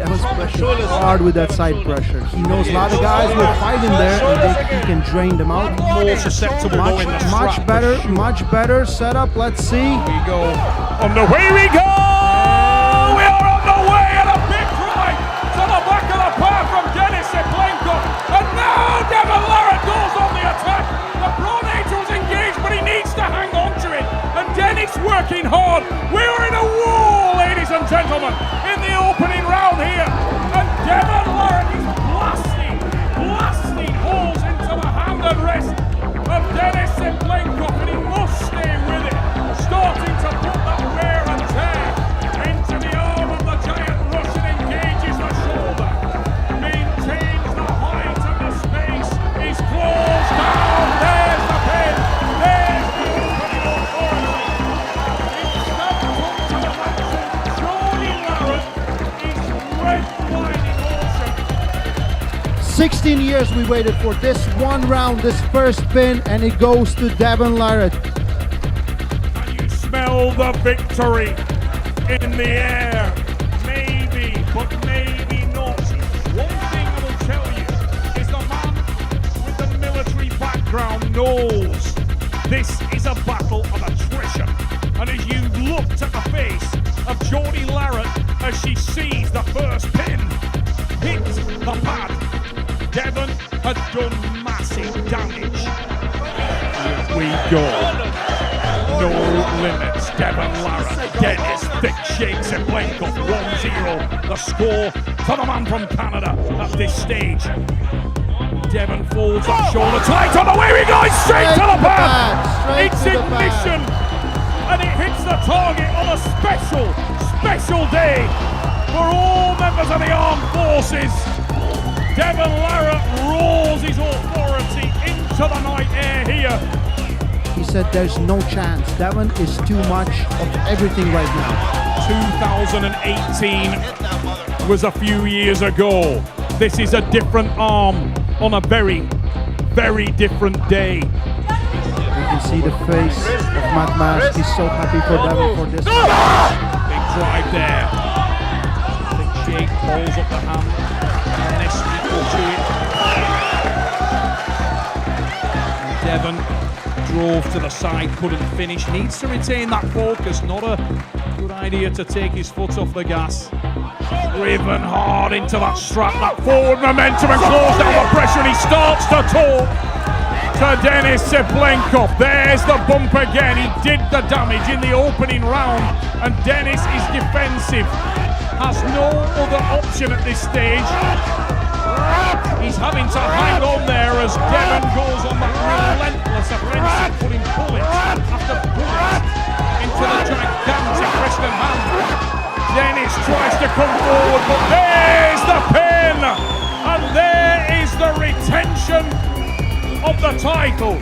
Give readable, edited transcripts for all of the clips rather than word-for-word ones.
Devin's pressure hard with that side pressure. He knows a lot of guys will fight in there and he can drain them out. More susceptible going the much better setup. Let's see. Here we go. On the way we go! We are on the way, and a big drive to the back of the park from Denis Seblenkov. And now Devon Larrat goes on the attack. The Pronator is engaged, but he needs to hang on to it. And Denis working hard. We are in a war, ladies and gentlemen, in the opening round here. And Devon Larrat is blasting holes into the hand and wrist of Denis Seblenkov, and he must stay with it. Starting to put that wear and tear into the arm of the giant Russian, engages the shoulder, maintains the height and the space. He's closed down. There's the pin. There's the opening authority. It's stamped onto the action. Jordy Larrat is red wine emotion. 16 years we waited for this one round, this first pin, and it goes to Devon Larrat. Smell the victory in the air. Maybe, but maybe not. One thing I will tell you is the man with the military background knows this is a battle of attrition. And as you looked at the face of Jordy Larrat as she sees the first pin hit the pad, Devon had done massive damage. Here we go. No limits. Devon Larrat, Denis, thick shakes and Seblenkov 1-0. The score to the man from Canada at this stage. Devon folds that shoulder tight on the way we go, straight to the pad. It's ignition, and it hits the target on a special day for all members of the armed forces. Devon Larrat roars his authority into the night air here. He said there's no chance. Devon is too much of everything right now. 2018 was a few years ago. This is a different arm on a very, very different day. You can see the face of Matt Mask. He's so happy for Devon for this. Big drive there. Big shake, pulls up the hand. Dennis equal to it. Devon drove to the side, couldn't finish. Needs to retain that focus. Not a good idea to take his foot off the gas. Driven hard into that strap, that forward momentum, and close down the pressure, and he starts to talk to Denis Seblenkov. There's the bump again. He did the damage in the opening round, and Denis is defensive. Has no other option at this stage. He's having to hang on there as Devon goes on that relentless offensive, putting bullet after bullet into the gigantic wrist and hand. Denis tries to come forward, but there's the pin, and there is the retention of the title.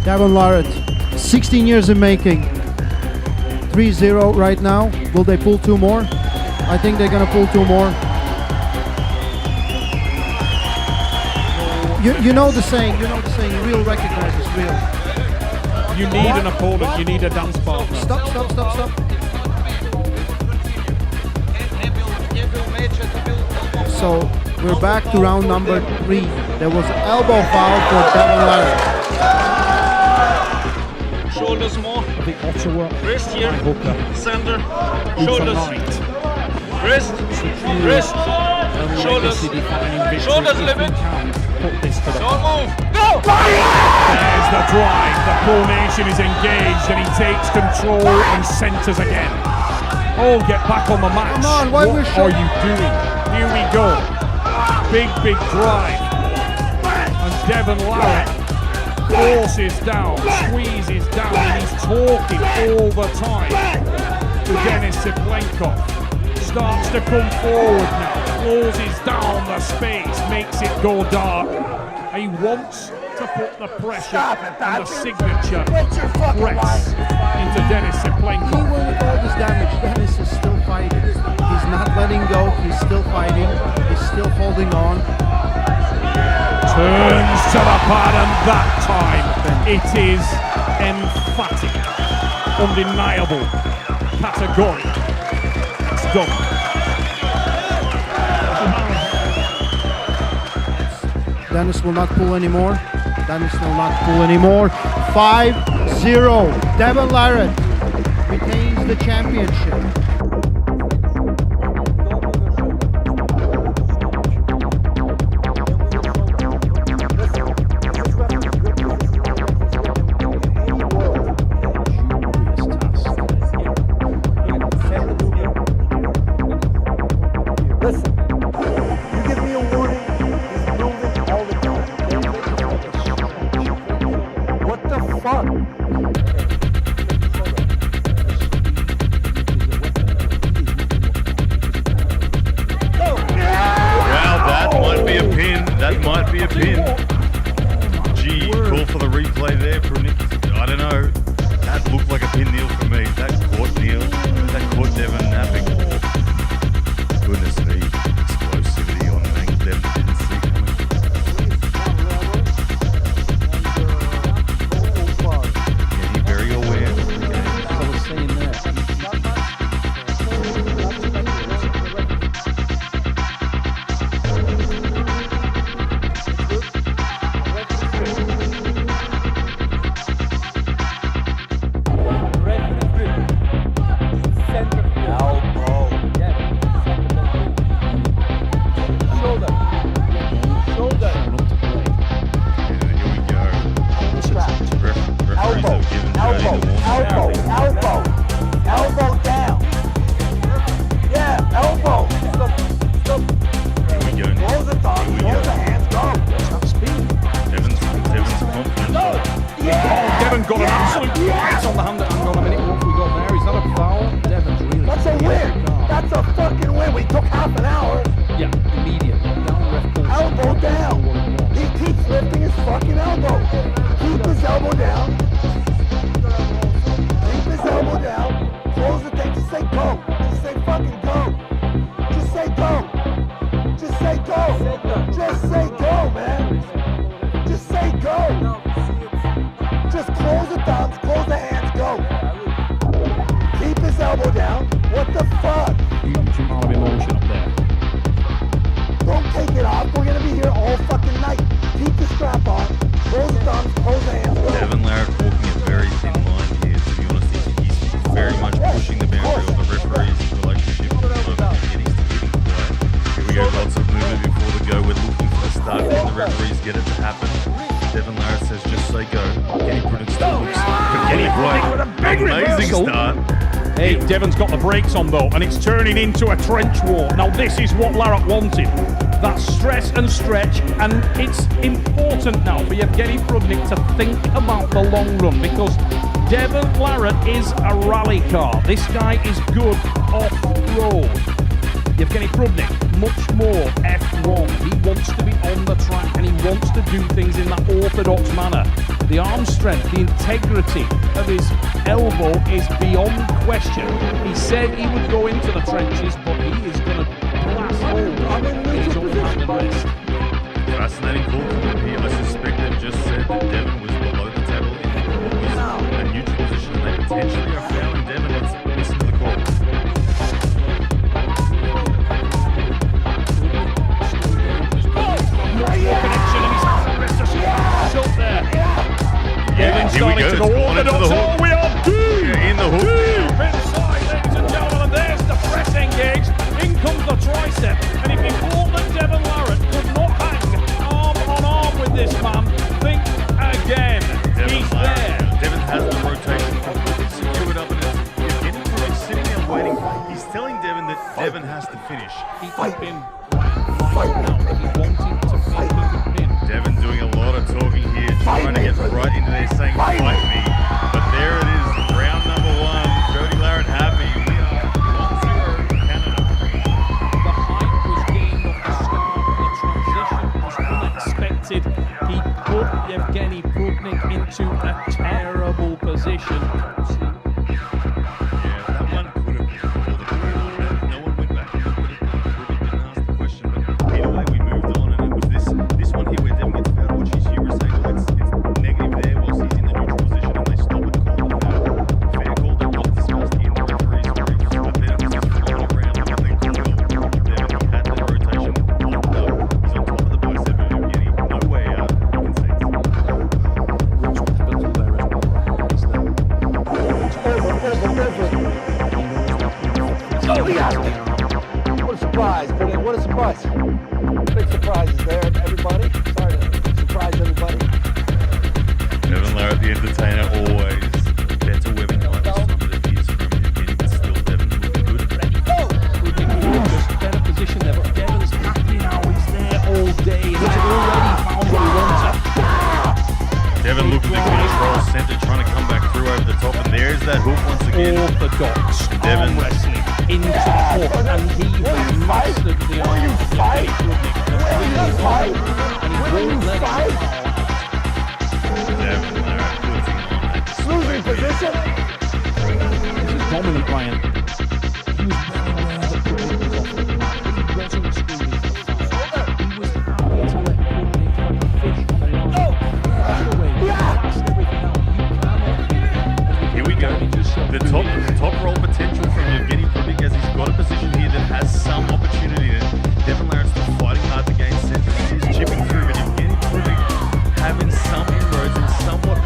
Devon Larrat, 16 years in making. 3-0 right now. Will they pull two more? I think they're gonna pull two more. You know the saying, real recognizes real. You need an opponent, you need a dance partner. Stop. So we're back to round number 3. There was an elbow foul for Devon Larrat. Shoulders more. I think Ottawa. Wrist here. Center. Shoulders. Wrist. Shoulders. Shoulders limit. Put this to the Don't move. Go! There's the drive. The Pronation is engaged, and he takes control and centers again. Oh, get back on the match. Come on, what are you doing? Here we go. Big drive. And Devon Larrat forces down, squeezes down, and he's talking all the time to Denis Seblenkov. Starts to come forward now, closes down the space, makes it go dark. He wants to put the pressure and the signature press into Denis Seblenkov. Even with all this damage, Denis is still fighting. He's not letting go, he's still fighting, he's still holding on. Turns to the pad, and that time it is emphatic, undeniable, categorical. It's done. Dennis will not pull anymore. Dennis will not pull anymore. 5-0. Devon Larrat retains the championship. That might be a pin. Gee, call for the replay there from Nick. I don't know. That looked like a pin Neil for me. That caught Neil. That caught Devon napping. Goodness me. Explosivity on an angle Devon didn't see coming. Getting very aware of the game. I was saying that. Got an absolute hit on the hand. Hang on a minute, what have we got there? Is that a foul? Devon's really. That's a win. That's a fucking win. We took half an hour. Yeah, immediately. Elbow down. He keeps lifting his fucking elbow. Keep his elbow down. Keep his elbow down. Close the thing. Just say go. Just say fucking go. Just say go. Just say go. Just say go, man. Just say go. Just close the thumbs, close the hands, go. Keep his elbow down. What the fuck? Huge amount of emotion up there. Don't take it off. We're gonna be here all fucking night. Keep the strap on. Close the thumbs, close the hands, go. Devon Larrat walking a very thin line here, to be honest. He's very much pushing the boundary of the referee's relationship at the moment. Getting quiet. Here we go, lots of movement before the go. We're looking for the start. Can the referees get it to happen? Devon Larrat says just say go. Kenny Pruden still looks amazing start. Hey, Devon's got the brakes on though, and it's turning into a trench war. Now this is what Larrat wanted. That stress and stretch, and it's important now for Evgeny Prudnik to think about the long run, because Devon Larrat is a rally car. This guy is good off-road. Evgeny Prudnik, much more F1. He wants to be on the track and he wants to do things in that orthodox manner. The arm strength, the integrity of his elbow is beyond question. He said he would go into the trenches, but he is going to blast home in his own hand and wrist. Fascinating call from him here. I suspect they've just said that Devon was below the table in what was a neutral position, and they potentially are fouling Devon. Let's listen to the call. Connection and he's just shot there. Devon starting to go orthodox. Oh, we are deep in the hook. Deep inside, ladies and gentlemen, and there's the press engage. In comes the tricep, and if you thought that Devon Larrat could not hang arm on arm with this man, think again. He's there. Devon has the rotation completely secured up, and he's getting Prudnik sitting there waiting. He's telling Devon that Devon has to finish. He could pin right now if he wanted to pin. He could pin. Devon doing a lot of talking here, trying to get right into there, saying fight me. But there it is, round number one. Jody Larrat happy. We are 1-0 Canada. The height was gained off the start. The transition was unexpected. He put Evgeny Prudnik into a terrible position. Yeah, that one could have been called a clear. No one went back. Prudnik didn't ask the question, but either way we moved on, and it was this one here where Devon gets fouled. Watch his humor saying, well, it's negative there whilst he's in the neutral position, and they stop and call the foul. surprise, but what a surprise. Big surprise is there, everybody. Sorry to surprise everybody. Devon Larrat, the entertainer, always better webbing line this time of the years from Evgeny, but still Devon looking good. Just better position there, but Devon's happy now. He's there all day. He's already found what he wants. Devon looking to control center, trying to come back through over the top, and there's that hook once again. Orthodox Devon wrestling into the hook, and he has mastered the art of Vitaly. And he won't let it. Devon Larrat puts him on that display. Losing position. This is dominant, Ryan. He was very aware that Putnik was off the mat. He wasn't screaming for the foul. He was happy to let Putnik have a fish on the line. By the way, that's everything else. You cannot. Here we go. The top roll potential from Evgeny Putnik, as he's got a position here that has some opportunity. Devon Larrat still fighting hard to gain center. He's chipping through, but Evgeny Putnik having some inroads and somewhat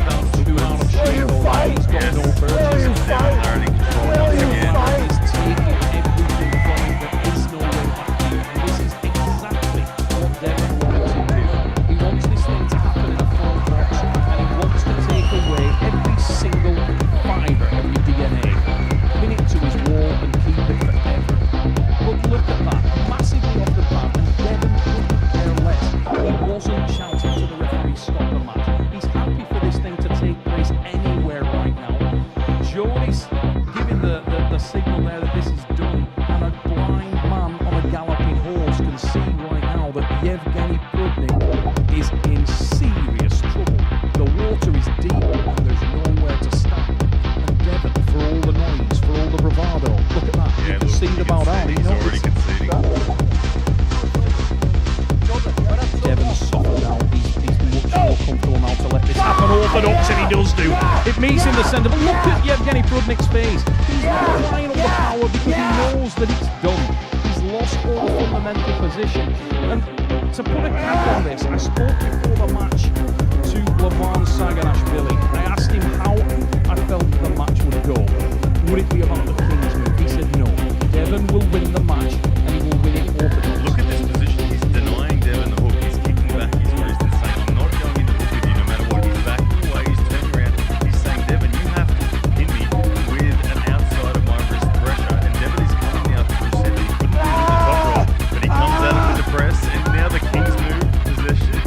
balance to do out of shape. Yes, Devon Larrat in control once again. He's taking everything from him. There is no way back here. And this is exactly what Devon wants to do. He wants this thing to happen in a full box, and he wants to take away every single fibre of your DNA, pin it to his wall and keep it forever. But look at that, massively off the bat, and Devon couldn't care less. He wasn't shouting to the referee, stop the match. He's happy for this thing to take place anywhere right now. Jody's giving the signal there that this is done, and a blind man on a galloping horse can see right now that Evgeny Putnik is in serious trouble. The water is deep and there's nowhere to stand. And Devon, for all the noise, for all the bravado, look at that, Yeah, he conceded about out. he's already conceding. Devon's softened out. He's much more comfortable now to let this happen. Orthodox, and he does do. It meets in the centre, but look at Evgeny Putnik's face. He's not relying on the power because he knows that it's done. He's lost all fundamental position. And to put a cap on this, I spoke before the match to Devon Saganashvili. I asked him how I felt the match would go. Would it be about the King's move? He said no. Devon will win the match, and he will win it orthodox. Look at this position. He's denying Devon the hook. He's kicking back his wrist and saying, I'm not going into the hook with you no matter what. He's backing away. He's turning around. He's saying, Devon, you have to pin me with an outside of my wrist pressure. And Devon is coming now through center. He couldn't do it with the top roll, but he comes out with the press. And now the King's move possession.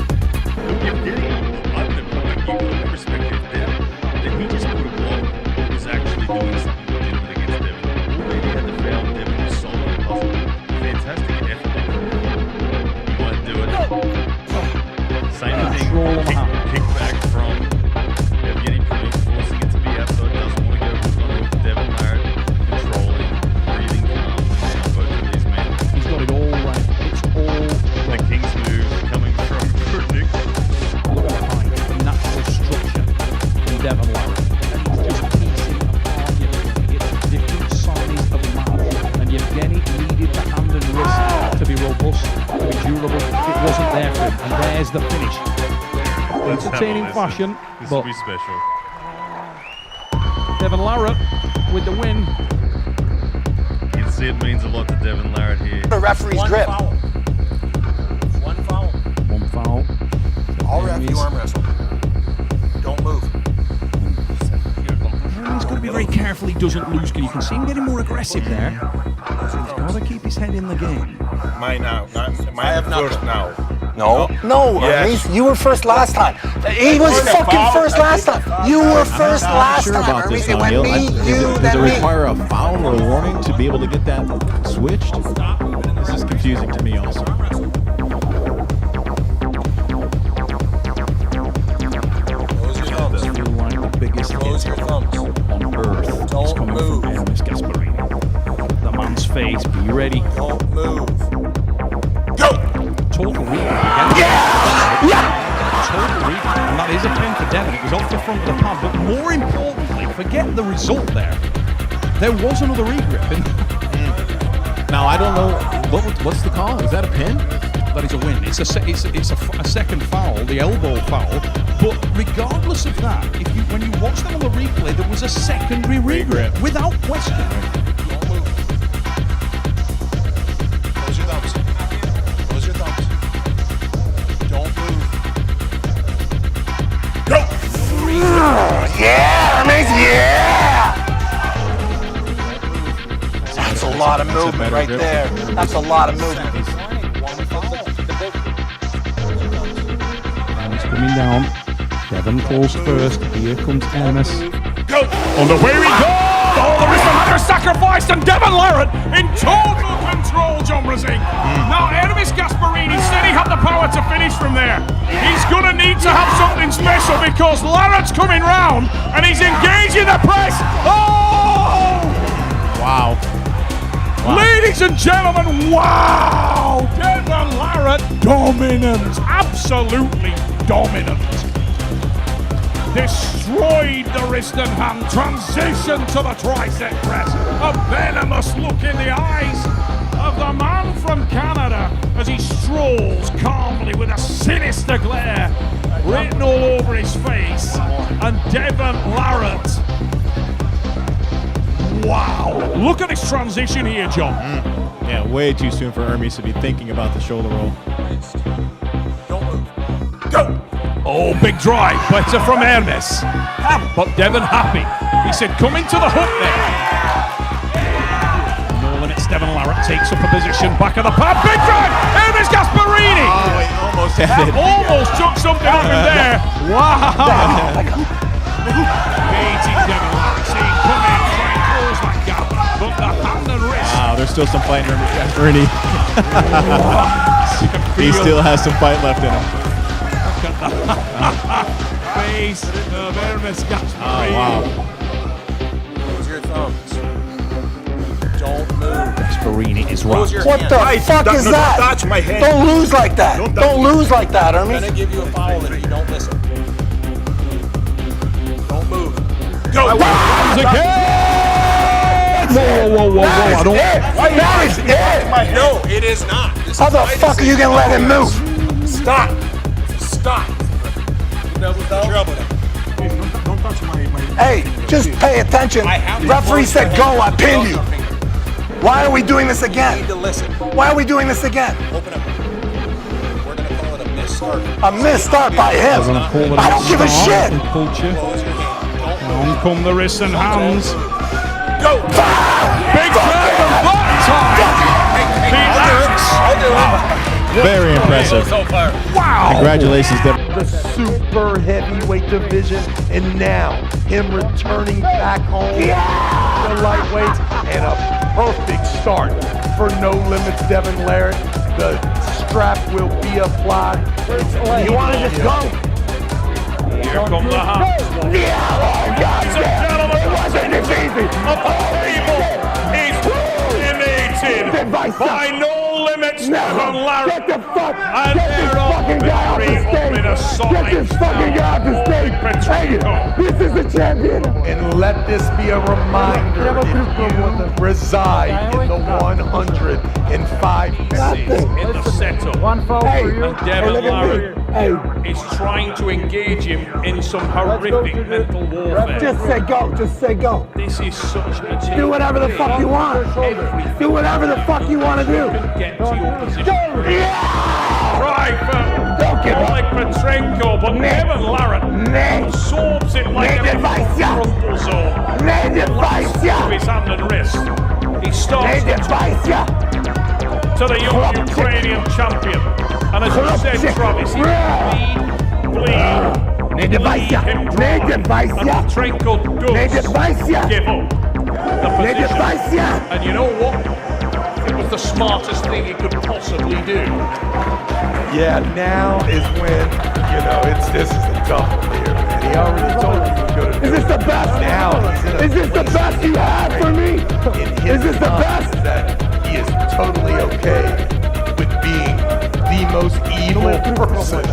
Look, Evgeny, I've been you respected Devon. That he just put a block that was actually doing something legitimate against Devon. Already had the foul. Devon was solid and puzzled. Fantastic effort. He might do it. Same thing. Kick back from Evgeny Putnik, forcing it to be outside. Doesn't want to go hook on hook. Devon Larrat controlling, breathing calmly now. Both of these men. He's got it all right. It's all The King's move coming from Putnik. look at the height, the natural structure in Devon Larrat. And he's just piecing apart Evgeny. It's different size of mouth. And Evgeny needed the hand and wrist to be robust, to be durable. It wasn't there for him. And there's the finish. Let's have a Entertaining listen. fashion, This will but be special. Devon Larrat with the win. You can see it means a lot to Devon Larrat here. The referee's grip. One foul. One foul. I'll ref you arm wrestle. Don't move. He's got to be very careful he doesn't lose, because you can see him getting more aggressive there. He's got to keep his head in the game. Mine now. Mine first now. No, Yes. Hermes, you were first last time. He was fucking first last time. You were first I'm not last sure time, about Hermes. this It now, went Neil. me, you, Does it then me. require a foul or a warning to be able to get that switched? This is confusing to me also. Close your thumbs. Feel like the biggest Close hit your thumbs. on earth is Don't coming move. from Hermes Gasparini. The man's face, be ready. Don't move. Go! Total rebound. Yeah! Total rebound. And that is a pin for Devon. It was off the front of the pad. But more importantly, forget the result there. There was another regrip. Now, I don't know, what's the call? Is that a pin? That is a win. It's a second foul, the elbow foul. But regardless of that, when you watch that on the replay, there was a secondary regrip without question. movement right there. That's a lot of movement. He's coming down. Devon calls first. Here comes Hermes. Go! On the way we go! Oh, the wrist of Hunter sacrificed, and Devon Larrat in total control, John Brazing. Now, Hermes Gasparini said he had the power to finish from there. He's going to need to have something special because Larrat's coming round and he's engaging the press. Oh! Wow. Ladies and gentlemen, wow! Devon Larrat, dominant, absolutely dominant. Destroyed the wrist and hand, transition to the tricep press. A venomous look in the eyes of the man from Canada as he strolls calmly with a sinister glare written all over his face. And Devon Larrat. Wow! Look at this transition here, John. Yeah, way too soon for Hermes to be thinking about the shoulder roll. Don't move. Go! Oh, big drive, better from Hermes. But Devon happy. He said, come into the hook there. No limits, Devon Larrat takes up a position, back of the pad, big drive! Hermes Gasparini! Oh, he almost had it. Almost took something up in there. Wow! Gating Devon Larrat, seeing come in, try and close that gap. But the hand and wrist. Wow, there's still some fight in Hermes Gasparini. He still has some fight left in him. Face of Hermes Gasparini. Oh, wow. Close your thumbs. Don't move. Gasparini is Close right. your What hands. the fuck is that? Touch my hand. Don't lose like that. Don't lose like that, I'm Hermes. gonna give you a foul if you don't listen. Don't move. Go! Whoa! I don't. That is it. No, it is not. This How the fight fuck is are you gonna let him move? Stop. Stop. Hey, just pay attention. Referee said go. I pinned you. Why are we doing this You need again? to listen. Why are we doing this again? Open up. We're gonna call it a missed start. A missed start by him. I don't give a shit. Culture. Close your hand. Don't move. On come the wrists and hands. Go. Big drive and back time. I'll do it. Very impressive. Wow! Congratulations, Devon. The super heavyweight division, and now him returning back home to the lightweights, and a perfect start for No Limits Devon Larrat. The strap will be applied. You want to just go? Here come the hands. Ladies and gentlemen, it wasn't this easy. Is dominated by No Limits Devon Larrat. Get the fuck! And Get this fucking guy off the stage! Get this fucking guy off the stage! Hey, this is the champion! And let this be a reminder, if you reside in the 105 in the setup. And Devon Larrat is trying to engage him in some horrific mental warfare. Just say go, just say go. This is such a Do whatever the fuck you want. Do whatever the fuck you want to do. Get to your position. Yeah! Try Don't give for up. like Petrenko, but Devon Larrat absorbs it like a crumple zone. With his hand and wrist. He starts to the young Ukrainian champion. And as you said, Travis, he bleed him dry. And Petrenko does give up the position. And you know what? It was the smartest thing he could possibly do. Yeah, now is when, this is a tough one here, man. He already told you he was going to do it. Is this the best? Now, is this the best you have for me? Is this the best? That he is totally okay with being the most evil person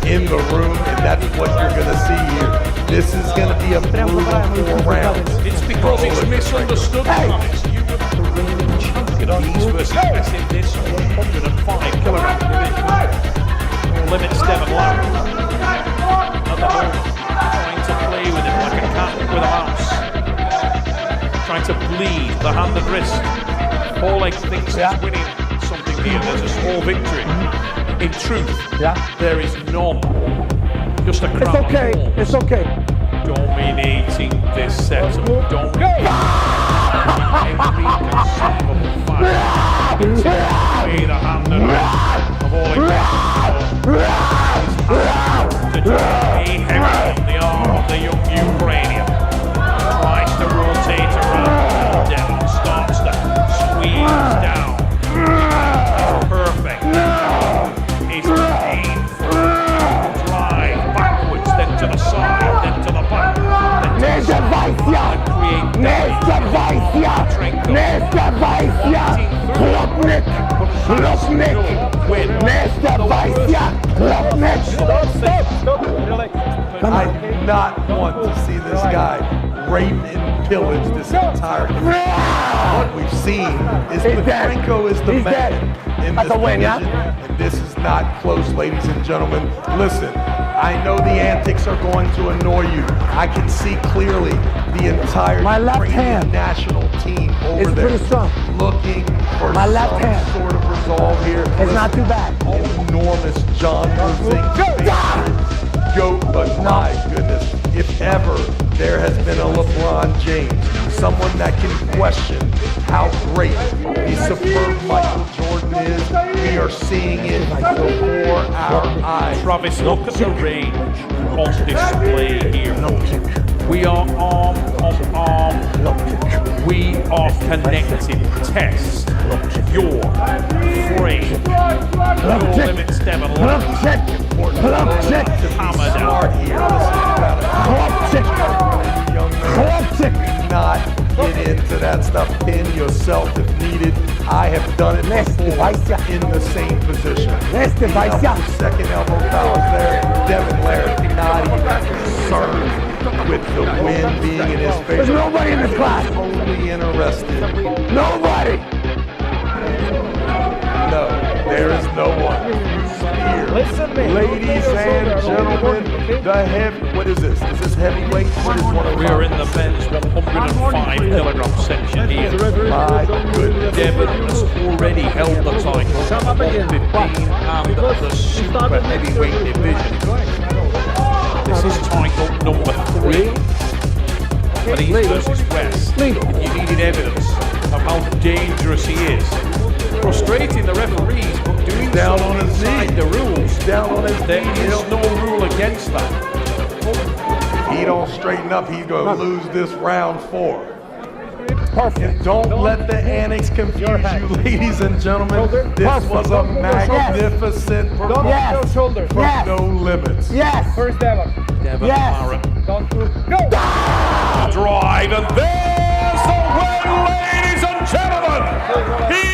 in the room, and that's what you're going to see here. This is going to be a brutal 4 rounds. It's because it's misunderstood, Travis. You were the reigning champion. He's versus best in this 105 kilogram division. Limits Devon Larrat. At the moment, trying to play with him like a cat with a mouse. Trying to bleed the hand and wrist. Pauleg thinks he's winning something here. There's a small victory. In truth, there is none. Just a crown. It's okay. Dominating this setup. every conceivable fact. It's way the hand of all to drain heavily on the arm of the young Ukrainian. Tries to rotate around. Devon starts to squeeze down. It's perfect. It's painful. Drive backwards, then to the side, then to the back, then to the side, and create I do not want to see this guy rape and pillage this entire community. What we've seen is Petrenko is the man in this division, and this is not close, ladies and gentlemen. Listen, I know the antics are going to annoy you. I can see clearly the entire Ukrainian national team over there looking for some sort of resolve here. It's not too bad. Enormous John goat, but my goodness, if ever there has been a LeBron James, someone that can question how great the superb Michael Jordan is, we are seeing it before our eyes. Travis, look at the range on display here. We are arm on arm. We are connected. Test your frame. Your limits, Devon. Hammer down Do not get into that stuff. Pin yourself if needed. I have done it before in the same position. Second elbow powers there. Devon Larrat not even served with the wind being in his face. There's nobody in this class. Only interested. Nobody. No, there is no one here. Ladies and gentlemen, what is this? Is this heavyweight? What is one of We're in the men's 105 kilogram section here. My goodness. Devon has already held the title at 115 and the super heavyweight division. This is title number 3. But he's versus West. If you needed evidence of how dangerous he is, frustrating the referees, but doing down so on his inside knee. the rules. Down on his There knee. is no rule against that. If he don't straighten up, he's going to lose this round 4. Perfect. Don't let the annex confuse you, ladies and gentlemen. This was a magnificent performance from No Limits. Yes. First Devon. Devon Larrat. Don't do. Go. Drive, and there's the win, ladies and gentlemen. He